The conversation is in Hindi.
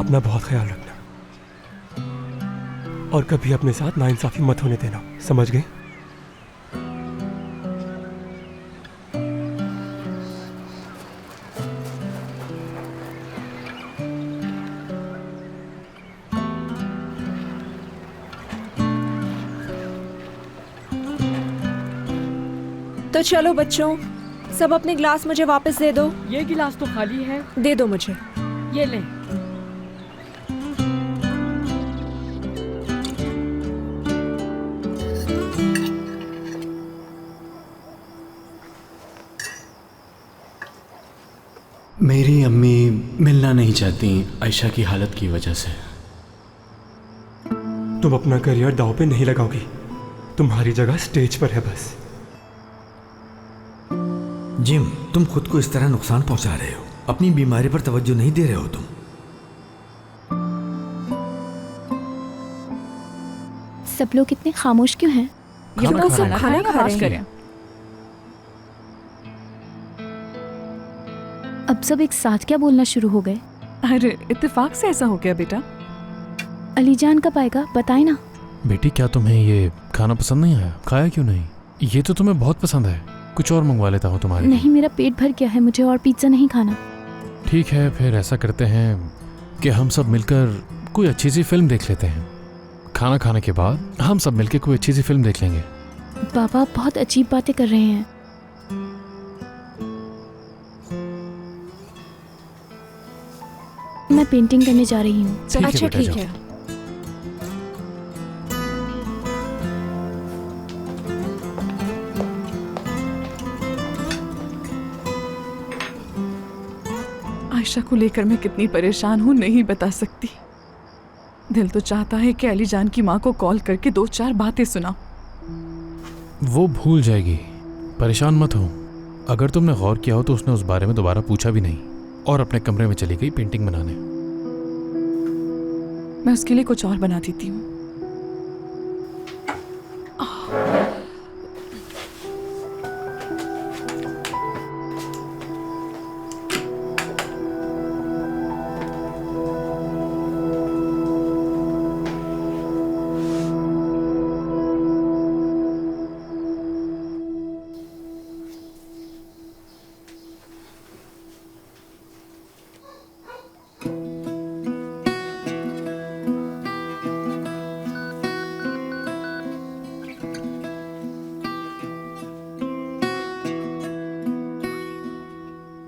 अपना बहुत ख्याल रखना और कभी अपने साथ नाइंसाफी मत होने देना, समझ गए? तो चलो बच्चों, सब अपने ग्लास मुझे वापस दे दो। ये गिलास तो खाली है। दे दो मुझे। ये ले। मेरी अम्मी मिलना नहीं चाहती आयशा की हालत की वजह से। तुम अपना करियर दांव पे नहीं लगाओगी, तुम्हारी जगह स्टेज पर है बस। जिम, तुम खुद को इस तरह नुकसान पहुंचा रहे हो, अपनी बीमारी पर तवज्जो नहीं दे रहे हो तुम। सब लोग इतने खामोश क्यों हैं? ये तो सब खाना खा रहे हैं। अब सब एक साथ क्या बोलना शुरू हो गए? अरे इत्तेफाक से ऐसा हो गया बेटा। अलीजान कब आएगा, बताए ना। बेटी, क्या तुम्हें ये खाना पसंद नहीं आया? खाया क्यों नहीं? ये तो तुम्हें बहुत पसंद है, कुछ और मंगवा लेता हूँ तुम्हारे लिए। नहीं, मेरा पेट भर गया है, मुझे और पिज्जा नहीं खाना। ठीक है, फिर ऐसा करते हैं कि हम सब मिलकर कोई अच्छी सी फिल्म देख लेते हैं। खाना खाने के बाद हम सब मिलकर कोई अच्छी सी फिल्म देख लेंगे। पापा आप बहुत अजीब बातें कर रहे हैं। मैं पेंटिंग करने जा रही हूँ। अच्छा ठीक है। आयशा को लेकर मैं कितनी परेशान हूँ नहीं बता सकती। दिल तो चाहता है कि अली जान की माँ को कॉल करके 2-4 बातें सुनाऊं। वो भूल जाएगी, परेशान मत हो। अगर तुमने गौर किया हो तो उसने उस बारे में दोबारा पूछा भी नहीं और अपने कमरे में चली गई पेंटिंग बनाने। मैं उसके लिए कुछ और बना देती हूँ।